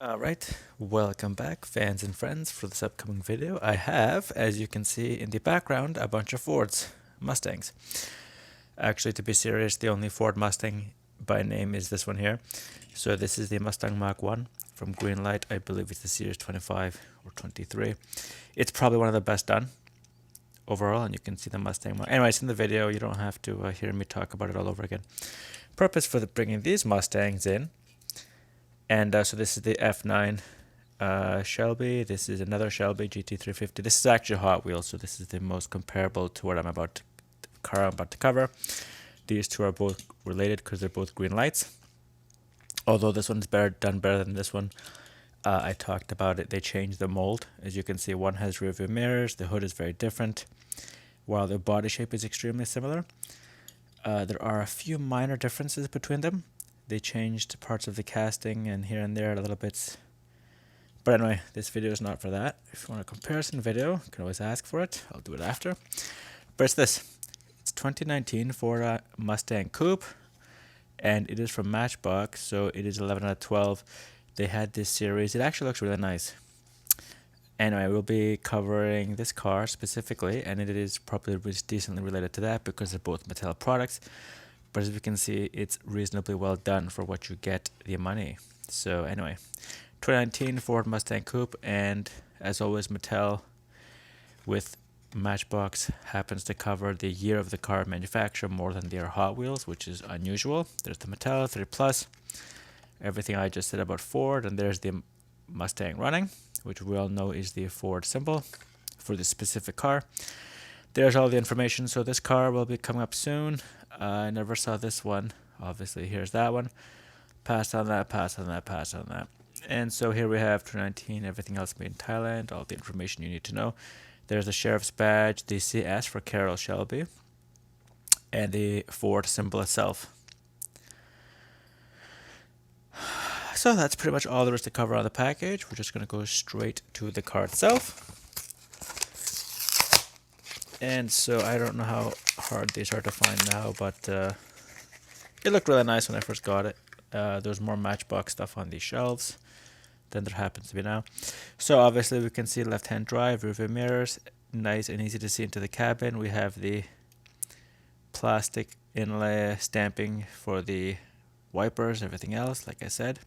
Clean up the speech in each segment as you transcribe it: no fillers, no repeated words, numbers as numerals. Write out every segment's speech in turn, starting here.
Alright, welcome back fans and friends for this upcoming video. I have, as you can see in the background, a bunch of Fords, Mustangs. Actually, to be serious, the only Ford Mustang by name is this one here. So this is the Mustang Mach 1 from Greenlight. I believe it's the Series 25 or 23. It's probably one of the best done overall, and you can see the Mustang. Anyways, in the video, you don't have to hear me talk about it all over again. Purpose for bringing these Mustangs in. And so this is the F9 Shelby. This is another Shelby GT350. This is actually Hot Wheels, so this is the most comparable to what the car I'm about to cover. These two are both related because they're both green lights. Although this one's done better than this one. I talked about it. They changed the mold. As you can see, one has rear view mirrors. The hood is very different, while the body shape is extremely similar. There are a few minor differences between them. They changed parts of the casting and here and there a little bit. But anyway, this video is not for that. If you want a comparison video, you can always ask for it. I'll do it after. But it's this. It's 2019 Ford Mustang Coupe. And it is from Matchbox, so it is 11 out of 12. They had this series. It actually looks really nice. Anyway, we'll be covering this car specifically, and it is probably decently related to that because they're both Mattel products. But as we can see, it's reasonably well done for what you get the money. So anyway, 2019 Ford Mustang Coupe, and as always, Mattel with Matchbox happens to cover the year of the car manufacture more than their Hot Wheels, which is unusual. There's the Mattel 3 Plus, everything I just said about Ford, and there's the Mustang running, which we all know is the Ford symbol for this specific car. There's all the information. So this car will be coming up soon. I never saw this one. Obviously, here's that one. Pass on that, pass on that, pass on that. And so here we have 2019, everything else made in Thailand, all the information you need to know. There's the sheriff's badge, the CS for Carroll Shelby, and the Ford symbol itself. So that's pretty much all there is to cover on the package. We're just going to go straight to the car itself. And so I don't know how hard these are to find now, but it looked really nice when I first got it. There's more Matchbox stuff on these shelves than there happens to be now. So obviously we can see left-hand drive, rear view mirrors, nice and easy to see into the cabin. We have the plastic inlay stamping for the wipers, everything else, like I said.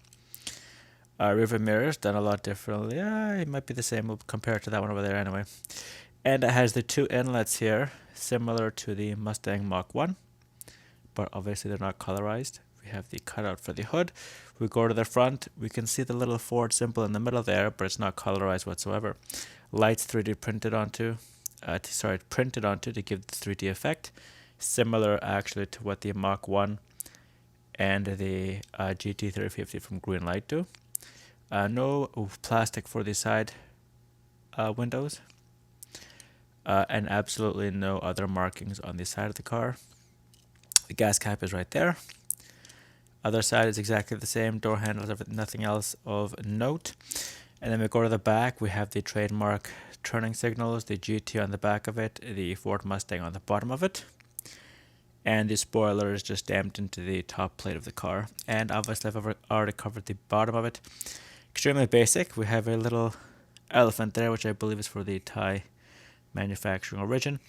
Rear view mirrors done a lot differently. It might be the same compared to that one over there anyway. And it has the two inlets here, similar to the Mustang Mach 1, but obviously they're not colorized. We have the cutout for the hood. We go to the front, we can see the little Ford symbol in the middle there, but it's not colorized whatsoever. Lights 3D printed onto to give the 3D effect, similar actually to what the Mach 1 and the GT350 from Greenlight do. No plastic for the side windows. And absolutely no other markings on the side of the car. The gas cap is right there. Other side is exactly the same. Door handles, nothing else of note. And then we go to the back. We have the trademark turning signals, the GT on the back of it, the Ford Mustang on the bottom of it. And the spoiler is just stamped into the top plate of the car. And obviously I've already covered the bottom of it. Extremely basic. We have a little elephant there, which I believe is for the Thai manufacturing origin.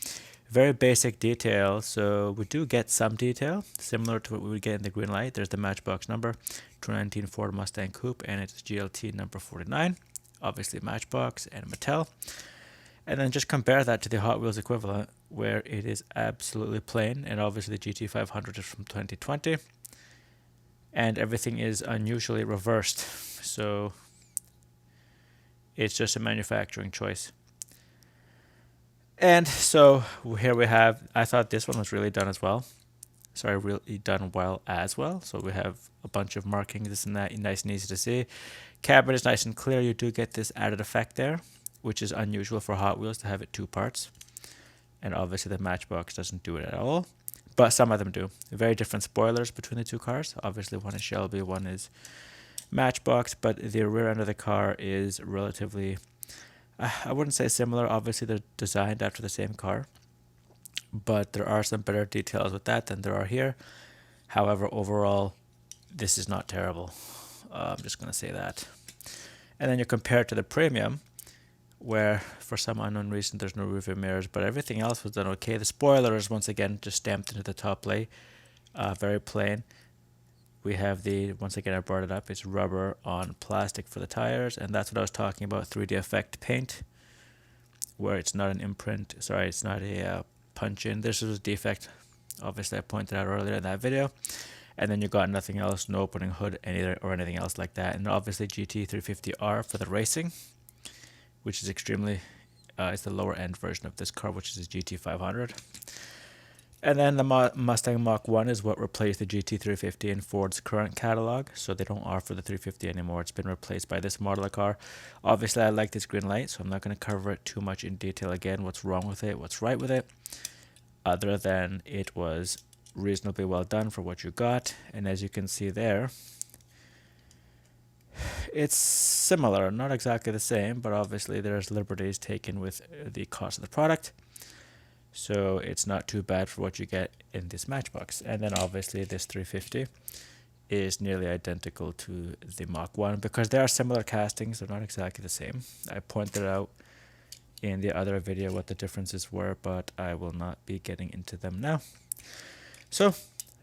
Very basic detail, so we do get some detail similar to what we would get in the Greenlight. There's the Matchbox number, 2019 Ford Mustang Coupe, and it's GLT number 49, obviously Matchbox and Mattel. And then just compare that to the Hot Wheels equivalent, where it is absolutely plain, and obviously the GT500 is from 2020, and everything is unusually reversed, so it's just a manufacturing choice. And so here we have, I thought this one was really done as well. Sorry, really done well as well. So we have a bunch of markings, this and that, nice and easy to see. Cabin is nice and clear. You do get this added effect there, which is unusual for Hot Wheels to have it two parts. And obviously the Matchbox doesn't do it at all, but some of them do. Very different spoilers between the two cars. Obviously one is Shelby, one is Matchbox, but the rear end of the car is relatively, I wouldn't say similar. Obviously, they're designed after the same car, but there are some better details with that than there are here. However, overall, this is not terrible. I'm just going to say that. And then you compare it to the Premium, where for some unknown reason there's no rearview mirrors, but everything else was done okay. The spoiler is once again just stamped into the top plate, very plain. We have the, once again I brought it up, it's rubber on plastic for the tires, and that's what I was talking about, 3D effect paint, where it's not an imprint, sorry, it's not a punch in. This was a defect, obviously I pointed out earlier in that video. And then you got nothing else, no opening hood or anything else like that. And obviously GT350R for the racing, which is extremely, it's the lower end version of this car, which is a GT500. And then the Mustang Mach-1 is what replaced the GT350 in Ford's current catalog, so they don't offer the 350 anymore. It's been replaced by this model of car. Obviously, I like this green light, so I'm not going to cover it too much in detail again, what's wrong with it, what's right with it, other than it was reasonably well done for what you got. And as you can see there, it's similar, not exactly the same, but obviously there's liberties taken with the cost of the product. So it's not too bad for what you get in this Matchbox. And then obviously this 350 is nearly identical to the Mach-1 because they are similar castings. They're not exactly the same. I pointed out in the other video what the differences were, but I will not be getting into them now. So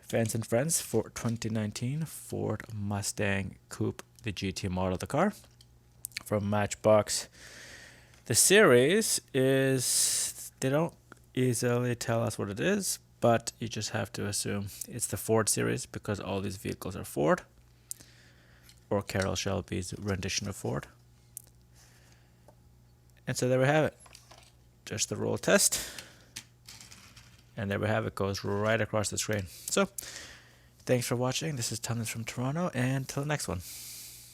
fans and friends, for 2019 Ford Mustang Coupe, the GT model of the car from Matchbox. The series is, they don't easily tell us what it is, but you just have to assume it's the Ford series because all these vehicles are Ford, or Carroll Shelby's rendition of Ford. And so there we have it, just the roll test, and there we have it, goes right across the screen. So thanks for watching. This is Thomas from Toronto, and till the next one.